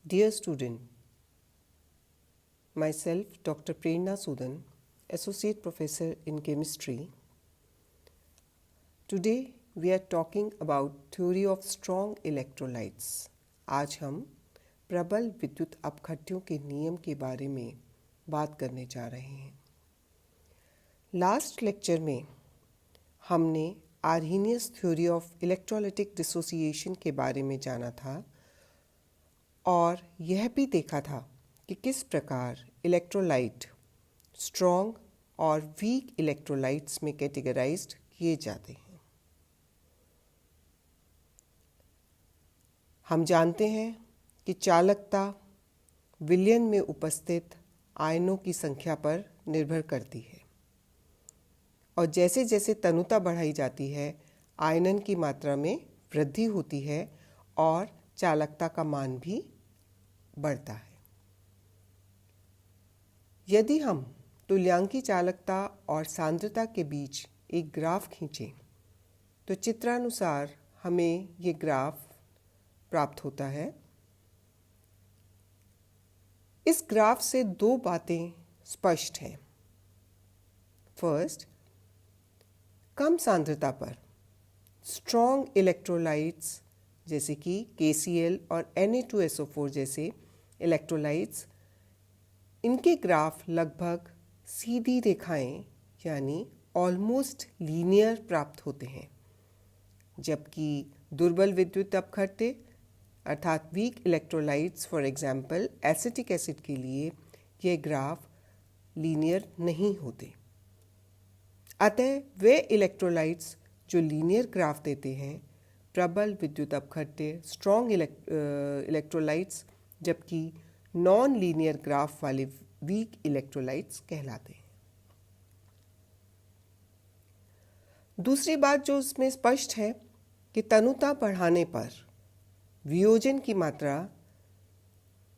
Dear student, myself Dr. Prerna Sudan, Associate Professor in Chemistry. Today we are talking about theory of strong electrolytes. आज हम प्रबल विद्युत अपघट्यों के नियम के बारे में बात करने जा रहे हैं। लास्ट लेक्चर में हमने Arrhenius theory of electrolytic dissociation के बारे में जाना था और यह भी देखा था कि किस प्रकार इलेक्ट्रोलाइट स्ट्रॉन्ग और वीक इलेक्ट्रोलाइट्स में कैटेगराइज्ड किए जाते हैं। हम जानते हैं कि चालकता विलयन में उपस्थित आयनों की संख्या पर निर्भर करती है और जैसे जैसे तनुता बढ़ाई जाती है आयनन की मात्रा में वृद्धि होती है और चालकता का मान भी बढ़ता है। यदि हम तुल्यांकी चालकता और सांद्रता के बीच एक ग्राफ खींचें तो चित्रानुसार हमें ये ग्राफ प्राप्त होता है। इस ग्राफ से दो बातें स्पष्ट हैं। फर्स्ट, कम सांद्रता पर स्ट्रॉन्ग इलेक्ट्रोलाइट्स जैसे कि KCl और Na2SO4 जैसे इलेक्ट्रोलाइट्स, इनके ग्राफ लगभग सीधी रेखाएं यानी ऑलमोस्ट लीनियर प्राप्त होते हैं, जबकि दुर्बल विद्युत अपघट्य अर्थात weak electrolytes for example acetic acid के लिए यह ग्राफ लीनियर नहीं होते। अतः वे इलेक्ट्रोलाइट्स जो लीनियर ग्राफ देते हैं प्रबल विद्युत अपघट्य स्ट्रॉन्ग इलेक्ट्रोलाइट्स, जबकि नॉन लीनियर ग्राफ वाले वीक इलेक्ट्रोलाइट्स कहलाते हैं। दूसरी बात जो इसमें स्पष्ट है कि तनुता बढ़ाने पर वियोजन की मात्रा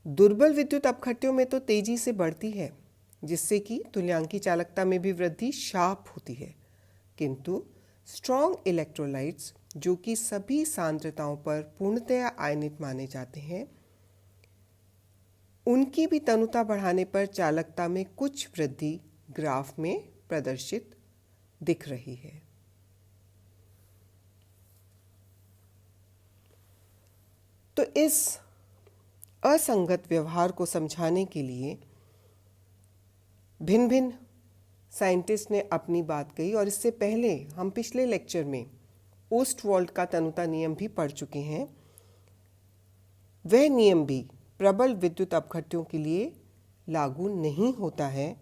दुर्बल विद्युत अपघट्यों में तो तेजी से बढ़ती है, जिससे कि तुल्यांकी चालकता में भी वृद्धि शार्प होती है, किंतु स्ट्रॉन्ग इलेक्ट्रोलाइट्स जो कि सभी सांद्रताओं पर पूर्णतया आयनित माने जाते हैं, उनकी भी तनुता बढ़ाने पर चालकता में कुछ वृद्धि ग्राफ में प्रदर्शित दिख रही है। तो इस असंगत व्यवहार को समझाने के लिए भिन्न भिन्न साइंटिस्ट ने अपनी बात कही और इससे पहले हम पिछले लेक्चर में ओस्टवाल्ड का तनुता नियम भी पढ़ चुके हैं। वह नियम भी प्रबल विद्युत अपघट्यों के लिए लागू नहीं होता है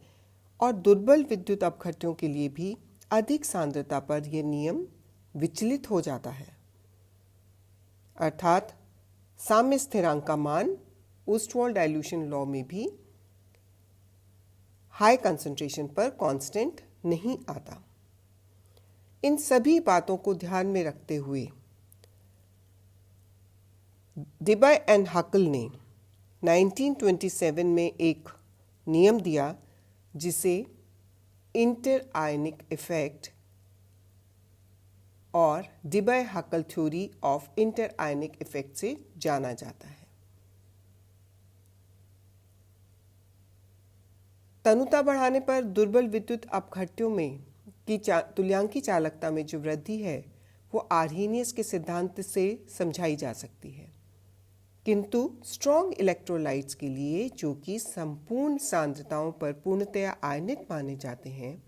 और दुर्बल विद्युत अपघट्यों के लिए भी अधिक सांद्रता पर यह नियम विचलित हो जाता है, अर्थात साम्य स्थिरांक का मान ओस्टवाल्ड डाइल्यूशन लॉ में भी हाई कंसंट्रेशन पर कांस्टेंट नहीं आता। इन सभी बातों को ध्यान में रखते हुए डिबाय एंड हकल ने 1927 में एक नियम दिया जिसे इंटर आयनिक इफेक्ट और Debye Huckel theory of interionic effect से जाना जाता है। तनुता बढ़ाने पर दुर्बल विद्युत अपघट्यों में की तुल्यांकी चालकता में जो वृद्धि है वो आर्हेनियस के सिद्धांत से समझाई जा सकती है, किंतु स्ट्रॉन्ग इलेक्ट्रोलाइट्स के लिए जो कि संपूर्ण सांद्रताओं पर पूर्णतया आयनित माने जाते हैं,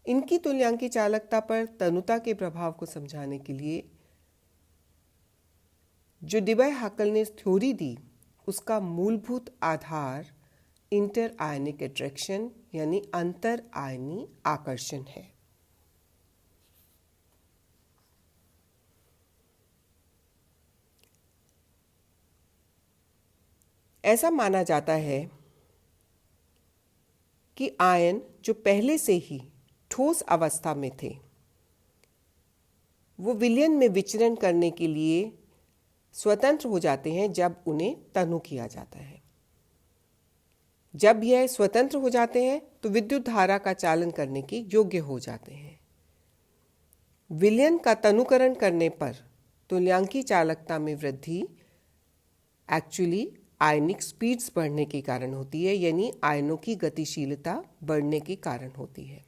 इनकी तुल्यांकी चालकता पर तनुता के प्रभाव को समझाने के लिए जो डिबाय हकल ने थ्योरी दी उसका मूलभूत आधार इंटर आयनिक अट्रैक्शन यानी अंतर आयनी आकर्षण है। ऐसा माना जाता है कि आयन जो पहले से ही ठोस अवस्था में थे वो विलयन में विचरण करने के लिए स्वतंत्र हो जाते हैं जब उन्हें तनु किया जाता है। जब यह स्वतंत्र हो जाते हैं तो विद्युत धारा का चालन करने के योग्य हो जाते हैं। विलयन का तनुकरण करने पर तुल्यांकी चालकता में वृद्धि एक्चुअली आयनिक स्पीड्स बढ़ने के कारण होती है, यानी आयनों की गतिशीलता बढ़ने के कारण होती है।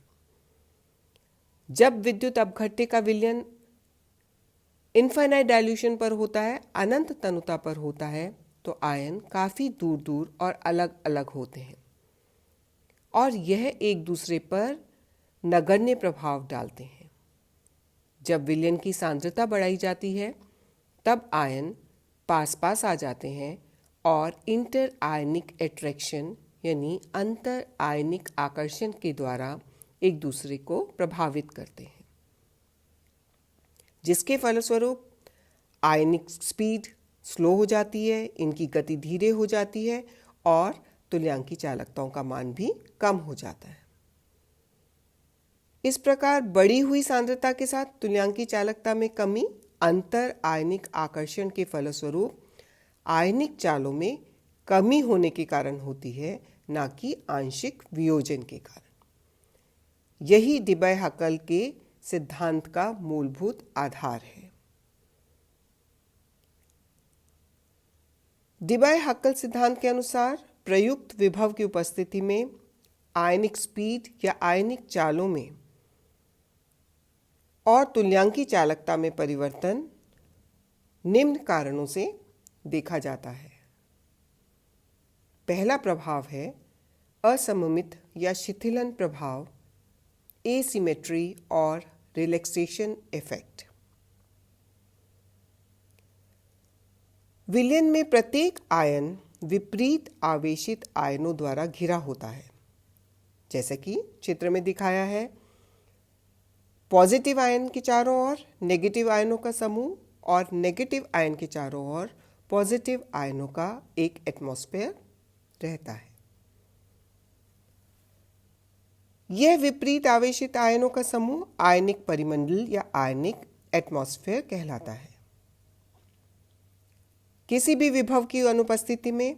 जब विद्युत अपघट्य का विलयन इनफाइनाइट डाइल्यूशन पर होता है, अनंत तनुता पर होता है, तो आयन काफ़ी दूर दूर और अलग अलग होते हैं और यह एक दूसरे पर नगण्य प्रभाव डालते हैं। जब विलयन की सांद्रता बढ़ाई जाती है तब आयन पास पास आ जाते हैं और इंटर आयनिक एट्रैक्शन यानी अंतर आयनिक आकर्षण के द्वारा एक दूसरे को प्रभावित करते हैं, जिसके फलस्वरूप आयनिक स्पीड स्लो हो जाती है, इनकी गति धीरे हो जाती है और तुल्यांकी चालकताओं का मान भी कम हो जाता है। इस प्रकार बढ़ी हुई सांद्रता के साथ तुल्यांकी चालकता में कमी अंतर आयनिक आकर्षण के फलस्वरूप आयनिक चालों में कमी होने के कारण होती है, ना कि आंशिक वियोजन के कारण। यही डिबाय-हक्केल के सिद्धांत का मूलभूत आधार है। डिबाय-हक्केल सिद्धांत के अनुसार प्रयुक्त विभव की उपस्थिति में आयनिक स्पीड या आयनिक चालों में और तुल्यांकी चालकता में परिवर्तन निम्न कारणों से देखा जाता है। पहला प्रभाव है असममित या शिथिलन प्रभाव, एसिमेट्री और रिलैक्सेशन इफेक्ट। विलयन में प्रत्येक आयन विपरीत आवेशित आयनों द्वारा घिरा होता है, जैसा कि चित्र में दिखाया है। पॉजिटिव आयन के चारों ओर नेगेटिव आयनों का समूह और नेगेटिव आयन के चारों ओर पॉजिटिव आयनों का एक एटमॉस्फेयर रहता है। यह विपरीत आवेशित आयनों का समूह आयनिक परिमंडल या आयनिक एटमॉस्फेयर कहलाता है। किसी भी विभव की अनुपस्थिति में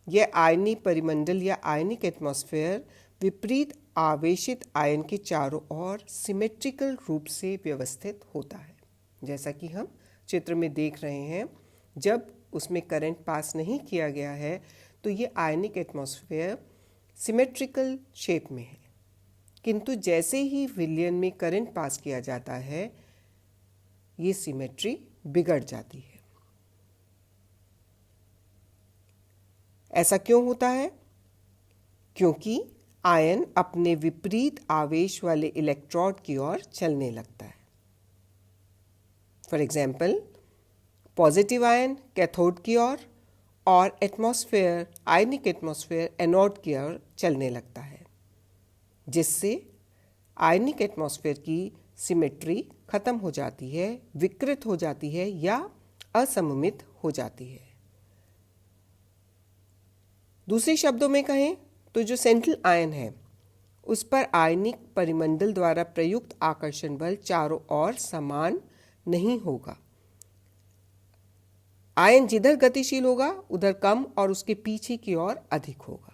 यह आयनिक परिमंडल या आयनिक एटमॉस्फेयर विपरीत आवेशित आयन के चारों ओर सिमेट्रिकल रूप से व्यवस्थित होता है, जैसा कि हम चित्र में देख रहे हैं। जब उसमें करंट पास नहीं किया गया है तो ये आयनिक एटमॉस्फेयर सिमेट्रिकल शेप में है, किंतु जैसे ही विलयन में करंट पास किया जाता है ये सिमेट्री बिगड़ जाती है। ऐसा क्यों होता है? क्योंकि आयन अपने विपरीत आवेश वाले इलेक्ट्रोड की ओर चलने लगता है। For example, positive ion cathode की ओर और एटमॉस्फेयर आयनिक एटमॉस्फेयर एनोड की ओर चलने लगता है, जिससे आयनिक एटमॉस्फेयर की सिमेट्री खत्म हो जाती है, विकृत हो जाती है या असममित हो जाती है। दूसरे शब्दों में कहें तो जो सेंट्रल आयन है उस पर आयनिक परिमंडल द्वारा प्रयुक्त आकर्षण बल चारों ओर समान नहीं होगा। आयन जिधर गतिशील होगा उधर कम और उसके पीछे की ओर अधिक होगा।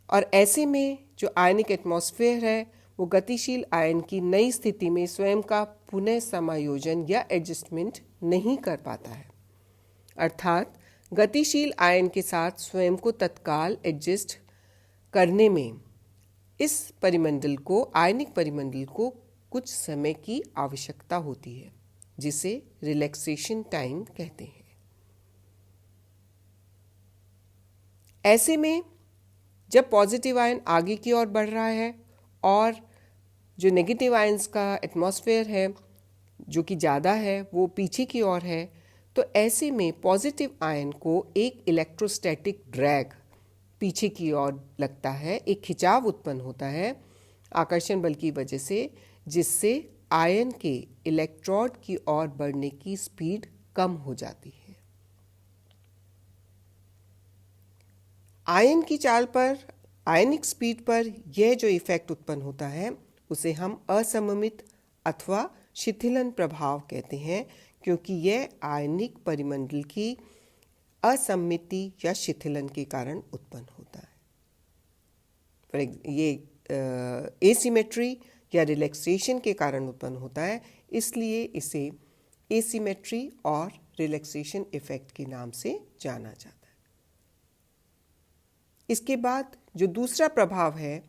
और ऐसे में जो आयनिक एटमॉस्फेयर है वो गतिशील आयन की नई स्थिति में स्वयं का पुनः समायोजन या एडजस्टमेंट नहीं कर पाता है, अर्थात गतिशील आयन के साथ स्वयं को तत्काल एडजस्ट करने में इस परिमंडल को आयनिक परिमंडल को कुछ समय की आवश्यकता होती है, जिसे रिलैक्सेशन टाइम कहते हैं। ऐसे में जब पॉजिटिव आयन आगे की ओर बढ़ रहा है और जो नेगेटिव आयंस का एटमॉस्फेयर है जो कि ज़्यादा है वो पीछे की ओर है, तो ऐसे में पॉजिटिव आयन को एक इलेक्ट्रोस्टैटिक ड्रैग पीछे की ओर लगता है, एक खिंचाव उत्पन्न होता है आकर्षण बल की वजह से, जिससे आयन के इलेक्ट्रोड की ओर बढ़ने की स्पीड कम हो जाती है। आयन की चाल पर, आयनिक स्पीड पर यह जो इफेक्ट उत्पन्न होता है उसे हम असममित अथवा शिथिलन प्रभाव कहते हैं, क्योंकि यह आयनिक परिमंडल की असममिति या शिथिलन के कारण उत्पन्न होता है। ये एसिमेट्री या रिलैक्सेशन के कारण उत्पन्न होता है, इसलिए इसे एसिमेट्री और रिलैक्सेशन इफेक्ट के नाम से जाना जाता है। इसके बाद जो दूसरा प्रभाव है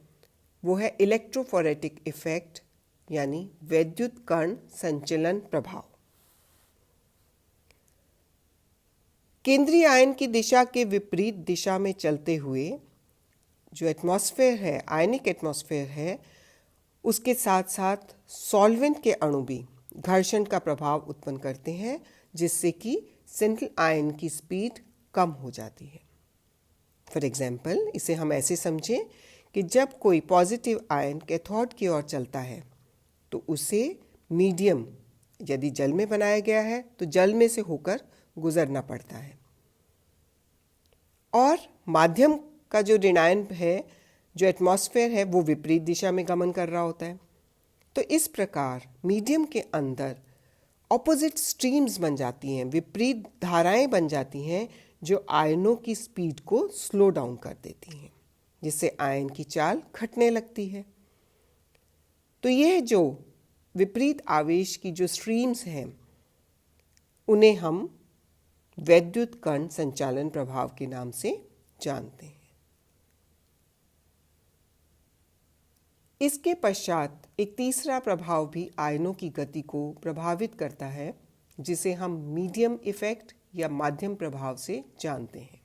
वो है इलेक्ट्रोफोरेटिक इफेक्ट यानी वैद्युत कण संचलन प्रभाव। केंद्रीय आयन की दिशा के विपरीत दिशा में चलते हुए जो एटमॉस्फेयर है, आयनिक एटमॉस्फेयर है, उसके साथ साथ सॉल्वेंट के अणु भी घर्षण का प्रभाव उत्पन्न करते हैं, जिससे कि सेंट्रल आयन की स्पीड कम हो जाती है। फॉर एग्जाम्पल, इसे हम ऐसे समझें कि जब कोई पॉजिटिव आयन कैथोड की ओर चलता है तो उसे मीडियम यदि जल में बनाया गया है तो जल में से होकर गुजरना पड़ता है, और माध्यम का जो ऋणायन है, जो एटमॉस्फेयर है, वो विपरीत दिशा में गमन कर रहा होता है। तो इस प्रकार मीडियम के अंदर ऑपोजिट स्ट्रीम्स बन जाती हैं, विपरीत धाराएं बन जाती हैं, जो आयनों की स्पीड को स्लो डाउन कर देती हैं, जिससे आयन की चाल घटने लगती है। तो यह जो विपरीत आवेश की जो स्ट्रीम्स हैं, उन्हें हम वैद्युत कण संचालन प्रभाव के नाम से जानते हैं। इसके पश्चात एक तीसरा प्रभाव भी आयनों की गति को प्रभावित करता है, जिसे हम मीडियम इफेक्ट या माध्यम प्रभाव से जानते हैं।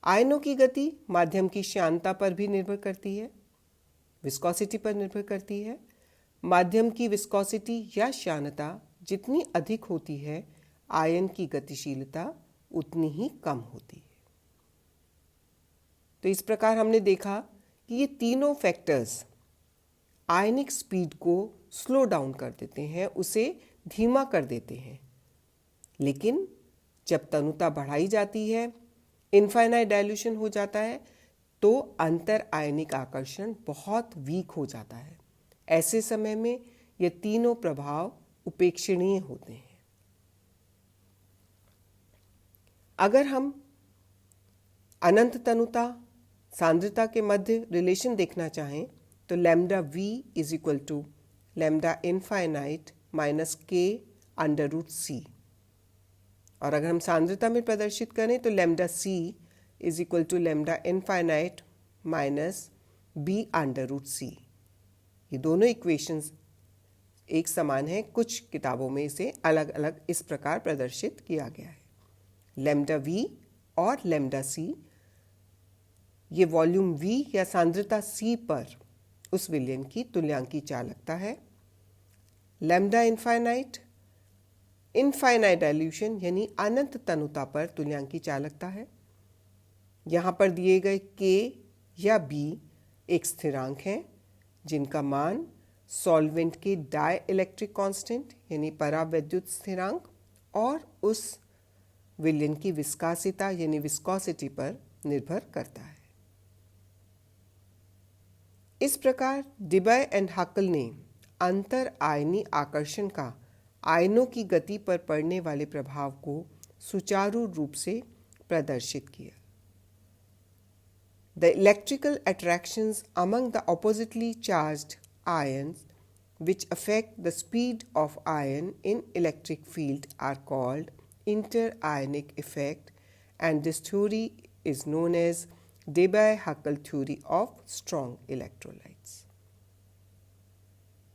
आयनों की गति माध्यम की श्यानता पर भी निर्भर करती है, विस्कोसिटी पर निर्भर करती है। माध्यम की विस्कोसिटी या श्यानता जितनी अधिक होती है, आयन की गतिशीलता उतनी ही कम होती है। तो इस प्रकार हमने देखा कि ये तीनों फैक्टर्स आयनिक स्पीड को स्लो डाउन कर देते हैं, उसे धीमा कर देते हैं। लेकिन जब तनुता बढ़ाई जाती है, इनफाइनाइट डायल्यूशन हो जाता है, तो अंतर आयनिक आकर्षण बहुत वीक हो जाता है। ऐसे समय में ये तीनों प्रभाव उपेक्षणीय होते हैं। अगर हम अनंत तनुता सांद्रता के मध्य रिलेशन देखना चाहें तो lambda v is equal to lambda infinite minus के अंडर रूट सी, और अगर हम सांद्रता में प्रदर्शित करें तो lambda c is equal to lambda infinite minus B under root C. ये दोनों इक्वेशंस एक समान है, कुछ किताबों में इसे अलग अलग इस प्रकार प्रदर्शित किया गया है। लैम्डा v और लैम्डा c ये वॉल्यूम v या सांद्रता c पर उस विलयन की तुल्यांकी चालकता है। लैम्डा इनफाइनाइट डायल्यूशन यानी अनंत तनुता पर तुल्यांकी चालकता है। यहाँ पर दिए गए k या b एक स्थिरांक हैं, जिनका मान सॉल्वेंट के डाई इलेक्ट्रिक कांस्टेंट यानी परावैद्युत स्थिरांक और उस विलयन की विस्कासिता यानी विस्कोसिटी पर निर्भर करता है। इस प्रकार डिबय एंड हकल ने अंतर आयनी आकर्षण का आयनों की गति पर पड़ने वाले प्रभाव को सुचारू रूप से प्रदर्शित किया। The electrical attractions among the oppositely charged ions which affect the speed of ion in electric field are called inter-ionic effect, and this theory is known as Debye-Huckel theory of strong electrolyte.